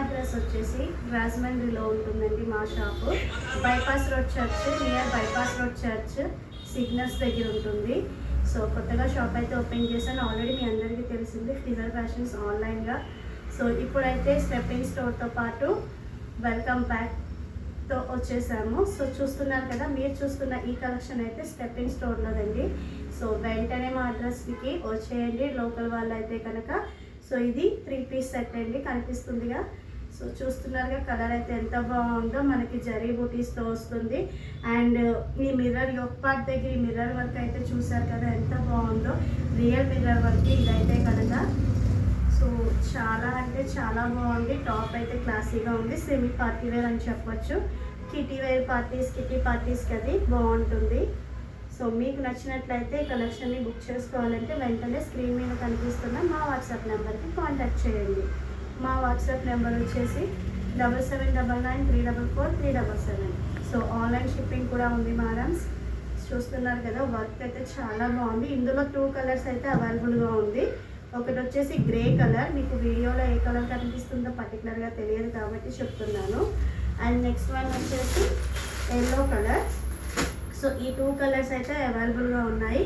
Address వచ్చేసి రాజమండ్రిలో ఉంటుందండి మా shop. Bypass road church, near bypass road church signals దగ్గర ఉంటుంది. సో కొత్తగా షాప్ అయితే ఓపెన్ చేశాను. ఆల్రెడీ మీ అందరికీ తెలిసింది ఫ్లిజర్ ఫ్యాషన్స్ ఆన్లైన్గా. సో ఇప్పుడైతే స్టెప్పింగ్ స్టోర్తో పాటు వెల్కమ్ బ్యాక్తో వచ్చేసాము. సో చూస్తున్నారు కదా, మీరు చూస్తున్న ఈ కలెక్షన్ అయితే స్టెప్పింగ్ స్టోర్లోదండి. సో వెంటనే మా అడ్రస్కి వచ్చేయండి లోకల్ వాళ్ళు అయితే కనుక. సో ఇది 3 పీస్ సెట్ అండి, కనిపిస్తుందిగా. సో చూస్తున్నారుగా, కలర్ అయితే ఎంత బాగుందో, మనకి జరీ బూటీస్తో వస్తుంది. అండ్ ఈ మిర్రర్ యొక్క పార్ట్ దగ్గర ఈ మిర్రర్ వర్క్ అయితే చూసారు కదా ఎంత బాగుందో, రియల్ మిర్రర్ వర్క్ ఇదైతే కనుక. సో చాలా అంటే చాలా బాగుంది. టాప్ అయితే క్లాసీగా ఉంది, సెమీ పార్టీ వేర్ అని చెప్పొచ్చు. కిటీ వేర్ పార్టీస్, కిటీ పార్టీస్కి అది బాగుంటుంది. సో మీకు నచ్చినట్లయితే కలెక్షన్ని బుక్ చేసుకోవాలంటే వెంటనే స్క్రీన్ మీద కనిపిస్తున్న మా వాట్సాప్ నెంబర్కి కాంటాక్ట్ చేయండి. మా వాట్సాప్ నెంబర్ వచ్చేసి 7799344377. సో ఆన్లైన్ షిప్పింగ్ కూడా ఉంది మేడమ్స్. చూస్తున్నారు కదా, వర్క్ అయితే చాలా బాగుంది. ఇందులో 2 కలర్స్ అయితే అవైలబుల్గా ఉంది. ఒకటి వచ్చేసి గ్రే కలర్, మీకు వీడియోలో ఏ కలర్ కనిపిస్తుందో పర్టికులర్గా తెలియదు కాబట్టి చెప్తున్నాను. అండ్ నెక్స్ట్ వన్ వచ్చేసి ఎల్లో కలర్. సో ఈ 2 కలర్స్ అయితే అవైలబుల్గా ఉన్నాయి.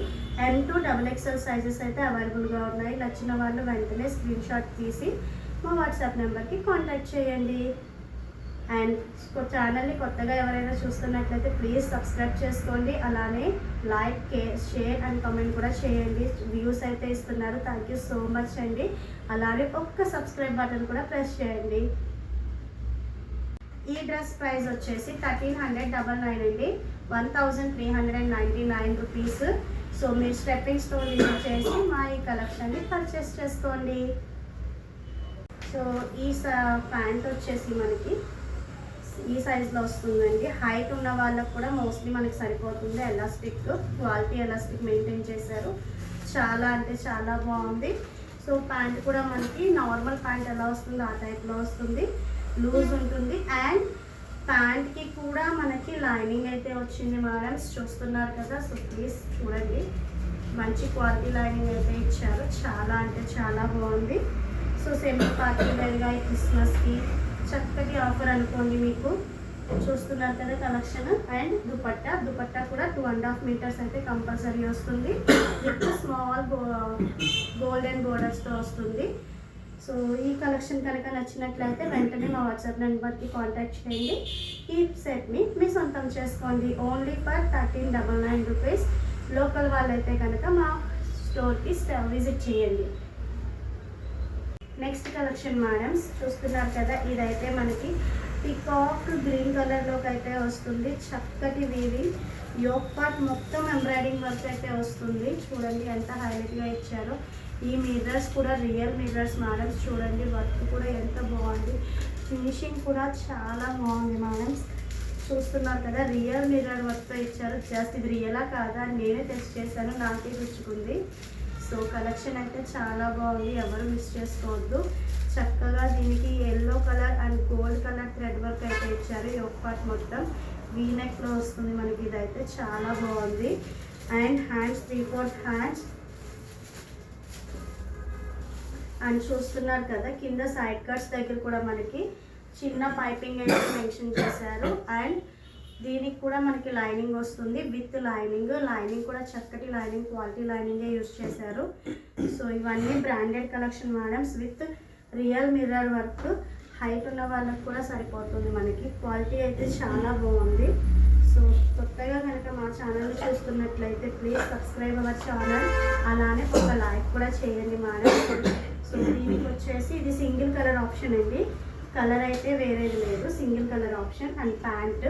M2 XXL సైజెస్ అయితే అవైలబుల్గా ఉన్నాయి. నచ్చిన వాళ్ళు వెంటనే స్క్రీన్ షాట్ తీసి మా వాట్సాప్ నెంబర్కి కాంటాక్ట్ చేయండి. అండ్ ఛానల్ని కొత్తగా ఎవరైనా చూస్తున్నట్లయితే ప్లీజ్ సబ్స్క్రైబ్ చేసుకోండి. అలానే లైక్, షేర్ అండ్ కామెంట్ కూడా చేయండి. వ్యూస్ అయితే ఇస్తున్నారు, థ్యాంక్ యూ సో మచ్ అండి. అలానే ఒక్క సబ్స్క్రైబ్ బటన్ కూడా ప్రెస్ చేయండి. ఈ డ్రెస్ ప్రైస్ వచ్చేసి 1399 అండి, 1399 రూపీస్. సో మీరు స్టెప్పింగ్ స్టోర్ విజిట్ చేసి మా ఈ కలెక్షన్ని పర్చేస్ చేసుకోండి. సో ఈ ప్యాంట్ వచ్చేసి మనకి ఈ సైజులో వస్తుందండి. హైట్ ఉన్న వాళ్ళకు కూడా మోస్ట్లీ మనకి సరిపోతుంది. ఎలాస్టిక్ క్వాలిటీ, ఎలాస్టిక్ మెయింటైన్ చేశారు. చాలా అంటే చాలా బాగుంది. సో ప్యాంట్ కూడా మనకి నార్మల్ ప్యాంట్ ఎలా వస్తుందో ఆ టైప్లో వస్తుంది, లూజ్ ఉంటుంది. అండ్ ప్యాంట్కి కూడా మనకి లైనింగ్ అయితే వచ్చింది మేడమ్స్, చూస్తున్నారు కదా. సో ప్లీజ్ చూడండి, మంచి క్వాలిటీ లైనింగ్ అయితే ఇచ్చారు. చాలా అంటే చాలా బాగుంది. సో సెమీ పార్టీ వేర్గా ఈ క్రిస్మస్కి చక్కటి ఆఫర్ అనుకోండి. మీకు చూస్తున్నారు కదా కలెక్షన్. అండ్ దుపట్టా కూడా 2.5 మీటర్స్ అయితే కంపల్సరీ వస్తుంది. విత్ స్మాల్ గోల్డెన్ బోర్డర్స్తో వస్తుంది. సో ఈ కలెక్షన్ కనుక నచ్చినట్లయితే వెంటనే మా వాట్సాప్ నెంబర్కి కాంటాక్ట్ చేయండి. ఈ సెట్ని మీ సొంతం చేసుకోండి. Only for 1399 rupees. లోకల్ వాళ్ళైతే కనుక మా స్టోర్కి విజిట్ చేయండి. నెక్స్ట్ కలెక్షన్ మేడమ్స్ చూస్తున్నారు కదా, ఇదైతే మనకి పికాక్ గ్రీన్ కలర్లోకి అయితే వస్తుంది. చక్కటి వీవింగ్, యోక్ పార్ట్ మొత్తం ఎంబ్రాయిడింగ్ వర్క్ అయితే వస్తుంది. చూడండి ఎంత హైలైట్గా ఇచ్చారో. ఈ మిర్రర్స్ కూడా రియల్ మిర్రర్స్ మేడమ్స్, చూడండి వర్క్ కూడా ఎంత బాగుంది. ఫినిషింగ్ కూడా చాలా బాగుంది మేడమ్స్. చూస్తున్నారు కదా, రియల్ మిర్రర్ వర్క్తో ఇచ్చారు. జస్ట్ ఇది రియలా కాదా అని నేనే టెస్ట్ చేశాను, నాకే గుచ్చుకుంది. సో కలెక్షన్ అయితే చాలా బాగుంది, ఎవరు మిస్ చేసుకోవద్దు. చక్కగా దీనికి yellow colour and gold colour thread work అయితే ఇచ్చారు. యోక్ పార్ట్ మొత్తం వీనెక్లో వస్తుంది మనకి. ఇదైతే చాలా బాగుంది. And hands 3/4 hands. అండ్ చూస్తున్నారు కదా, కింద సైడ్ కట్స్ దగ్గర కూడా మనకి చిన్న పైపింగ్ అయితే మెన్షన్ చేశారు. అండ్ దీనికి కూడా మనకి లైనింగ్ వస్తుంది, విత్ లైనింగ్ కూడా చక్కటి లైనింగ్, క్వాలిటీ లైనింగే యూజ్ చేశారు. సో ఇవన్నీ branded collection madams, with real mirror work. Height ఉన్న వాళ్ళకి కూడా సరిపోతుంది మనకి. క్వాలిటీ అయితే చాలా బాగుంది. సో కొత్తగా కనుక మా ఛానల్ చూస్తున్నట్లయితే ప్లీజ్ సబ్స్క్రైబ్ అవర్ ఛానల్. అలానే ఒక లైక్ కూడా చేయండి మేడం. సో దీనికి వచ్చేసి ఇది సింగిల్ కలర్ ఆప్షన్ అండి, కలర్ అయితే వేరేది లేదు, single colour option. And pant,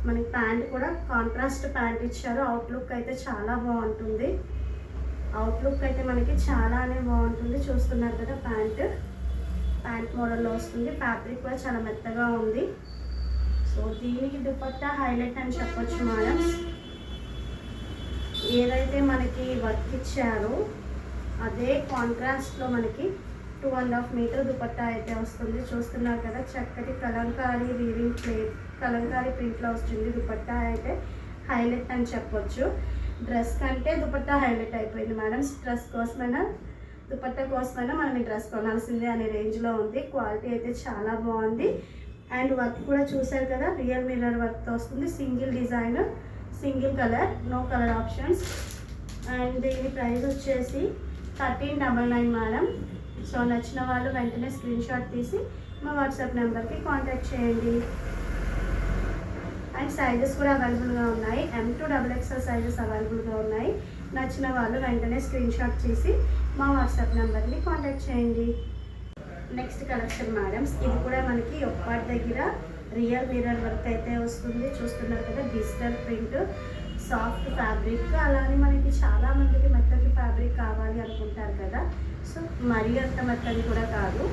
మనకి ప్యాంట్ కూడా కాంట్రాస్ట్ ప్యాంట్ ఇచ్చారు. అవుట్లుక్ అయితే చాలా బాగుంటుంది. అవుట్లుక్ అయితే మనకి చాలానే బాగుంటుంది. చూస్తున్నారు కదా, ప్యాంట్ మోడల్లో వస్తుంది. ఫ్యాబ్రిక్ కూడా చాలా మెత్తగా ఉంది. సో దీనికి దుపట్టా హైలైట్ అని చెప్పొచ్చు మేడం. ఏదైతే మనకి వర్క్ ఇచ్చారో అదే కాంట్రాస్ట్లో మనకి 2.5 మీటర్ దుపట్టా అయితే వస్తుంది. చూస్తున్నారు కదా, చక్కటి కలంకారీ వీవింగ్ కలంకారీ ప్రింట్లో వస్తుంది. దుపట్టా అయితే హైలైట్ అని చెప్పొచ్చు. డ్రెస్ కంటే దుపట్టా హైలైట్ అయిపోయింది మేడం. డ్రెస్ కోసమైనా దుపట్టా కోసమైనా మనం ఈ డ్రెస్ కొనాల్సిందే అనే రేంజ్లో ఉంది. క్వాలిటీ అయితే చాలా బాగుంది. అండ్ వర్క్ కూడా చూసారు కదా, రియల్ మిర్రర్ వర్క్తో వస్తుంది. Single design, single colour, no colour options. And దీని ప్రైస్ వచ్చేసి 1399 మేడం. సో నచ్చిన వాళ్ళు వెంటనే స్క్రీన్ షాట్ తీసి మా వాట్సాప్ నెంబర్కి కాంటాక్ట్ చేయండి. అండ్ సైజెస్ కూడా అవైలబుల్గా ఉన్నాయి. M to XXL సైజెస్ అవైలబుల్గా ఉన్నాయి. నచ్చిన వాళ్ళు వెంటనే స్క్రీన్ షాట్ తీసి మా వాట్సాప్ నెంబర్ని కాంటాక్ట్ చేయండి. నెక్స్ట్ కలెక్షన్ మేడమ్స్, ఇది కూడా మనకి ఒక్కటి దగ్గర రియల్ మిర్రర్ వర్క్ అయితే వస్తుంది. చూస్తున్నారు కదా, డిజిటల్ ప్రింట్, సాఫ్ట్ ఫ్యాబ్రిక్. అలానే మనకి చాలా మందికి మెత్తటి ఫ్యాబ్రిక్ కావాలి అనుకుంటారు కదా, సో మరీ అంత మెత్తది కూడా కాదు,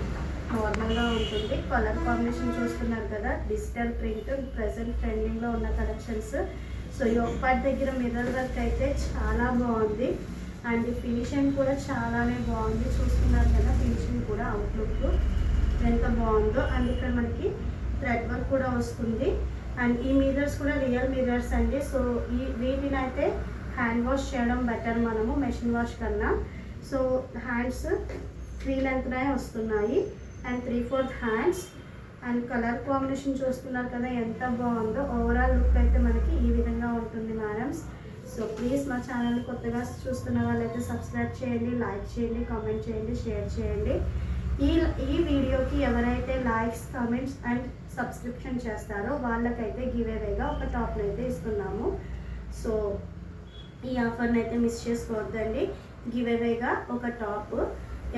నార్మల్గా ఉంటుంది. కలర్ కాంబినేషన్ చూస్తున్నారు కదా, డిజిటల్ ప్రింట్, ప్రెసెంట్ ట్రెండింగ్లో ఉన్న కలెక్షన్స్. సో ఈ ఒక్కటి దగ్గర మిర్రర్ వర్క్ అయితే చాలా బాగుంది. అండ్ ఫినిషింగ్ కూడా చాలానే బాగుంది. చూస్తున్నారు కదా, ఫినిషింగ్ కూడా అవుట్లుక్ ఎంత బాగుందో. అండ్ ఇక్కడ మనకి థ్రెడ్ వర్క్ కూడా వస్తుంది. అండ్ ఈ మిర్రర్స్ కూడా రియల్ మిర్రర్స్ అండి. సో వీటిని అయితే హ్యాండ్ వాష్ చేయడం బెటర్ మనము మెషిన్ వాష్ కన్నా. సో హ్యాండ్స్ 3 లెంత్నే వస్తున్నాయి and 3/4 hands. And colour combination చూస్తున్నారు కదా ఎంత బాగుందో. ఓవరాల్ లుక్ అయితే మనకి ఈ విధంగా ఉంటుంది మేడమ్స్. సో ప్లీజ్ మా ఛానల్ కొత్తగా చూస్తున్న వాళ్ళైతే సబ్స్క్రైబ్ చేయండి, లైక్ చేయండి, కామెంట్ చేయండి, షేర్ చేయండి. ఈ వీడియోకి ఎవరైతే లైక్స్, కామెంట్స్ అండ్ సబ్స్క్రిప్షన్ చేస్తారో వాళ్ళకైతే గివ్ అవేగా ఒక టాప్ని అయితే ఇస్తున్నాము. సో ఈ ఆఫర్ని అయితే మిస్ చేసుకోవద్దండి. గివ్ అవేగా ఒక టాప్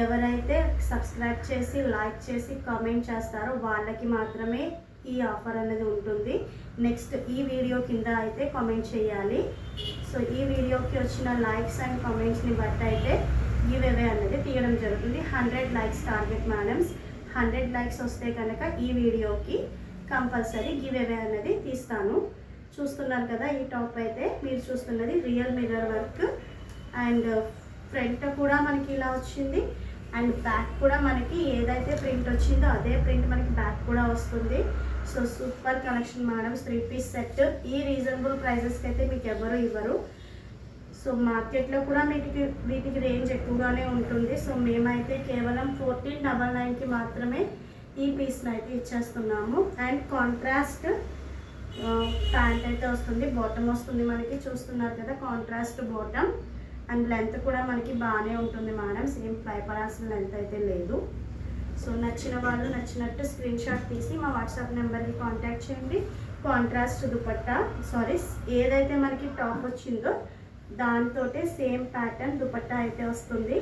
ఎవరైతే సబ్స్క్రైబ్ చేసి, లైక్ చేసి, కామెంట్ చేస్తారో వాళ్ళకి మాత్రమే ఈ ఆఫర్ అనేది ఉంటుంది. నెక్స్ట్ ఈ వీడియో కింద అయితే కామెంట్ చేయాలి. సో ఈ వీడియోకి వచ్చిన లైక్స్ అండ్ కామెంట్స్ని బట్టి అయితే గివ్ అవే అనేది తీయడం జరుగుతుంది. 100 లైక్స్ టార్గెట్ మేడమ్స్. 100 లైక్స్ వస్తే కనుక ఈ వీడియోకి కంపల్సరీ గివ్ అవే అనేది తీస్తాను. చూస్తున్నారు కదా, ఈ టాప్ అయితే మీరు చూస్తున్నది real mirror work. And front కూడా మనకి ఇలా వచ్చింది. అండ్ బ్యాక్ కూడా మనకి ఏదైతే ప్రింట్ వచ్చిందో అదే ప్రింట్ మనకి బ్యాక్ కూడా వస్తుంది. So super collection madam. 3 piece set. ఈ రీజనబుల్ ప్రైజెస్కి అయితే మీకు ఎవరు ఇవ్వరు. సో మార్కెట్లో కూడా వీటికి రేంజ్ ఎక్కువగానే ఉంటుంది. సో మేమైతే కేవలం 1499కి మాత్రమే ఈ పీస్ని అయితే ఇచ్చేస్తున్నాము. అండ్ కాంట్రాస్ట్ ప్యాంట్ అయితే వస్తుంది, బాటమ్ వస్తుంది మనకి. చూస్తున్నారు కదా, కాంట్రాస్ట్ బాటమ్. అండ్ లెంత్ కూడా మనకి బాగానే ఉంటుంది మేడం. సేమ్ పడాల్సిన లెంత్ అయితే లేదు. సో నచ్చిన వాళ్ళు నచ్చినట్టు స్క్రీన్ షాట్ తీసి మా వాట్సాప్ నెంబర్కి కాంటాక్ట్ చేయండి. కాంట్రాస్ట్ దుపట్టా, ఏదైతే మనకి టాప్ వచ్చిందో దాంతో సేమ్ ప్యాటర్న్ దుపట్టా అయితే వస్తుంది.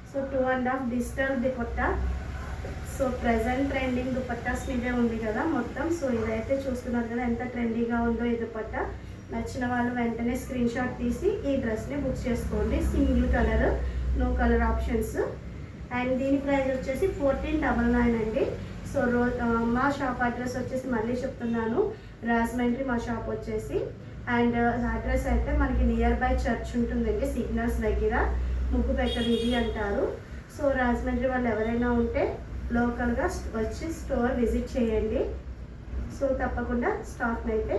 So 2.5 digital dupatta. So present trending dupattas ఇదే ఉంది కదా మొత్తం. సో ఇదైతే చూస్తున్నారు కదా ఎంత ట్రెండీగా ఉందో ఈ దుపట్టా. నచ్చిన వాళ్ళు వెంటనే స్క్రీన్ షాట్ తీసి ఈ డ్రెస్ని బుక్ చేసుకోండి. Single colour, no colour options. And దీని ప్రైస్ వచ్చేసి 1499 అండి. సో మా షాప్ అడ్రస్ వచ్చేసి మళ్ళీ చెప్తున్నాను, రాజమండ్రి మా షాప్ వచ్చేసి. అండ్ అడ్రస్ అయితే మనకి నియర్ బై చర్చ్ ఉంటుందండి, సిగ్నల్స్ దగ్గర. ముగ్గుపెట్ట వీధి అంటారు. సో రాజమండ్రి వాళ్ళు ఎవరైనా ఉంటే లోకల్గా వచ్చి స్టోర్ విజిట్ చేయండి. సో తప్పకుండా స్టాక్ని అయితే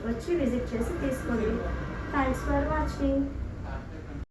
వచ్చి విజిట్ చేసి తీసుకోండి. Thanks for watching.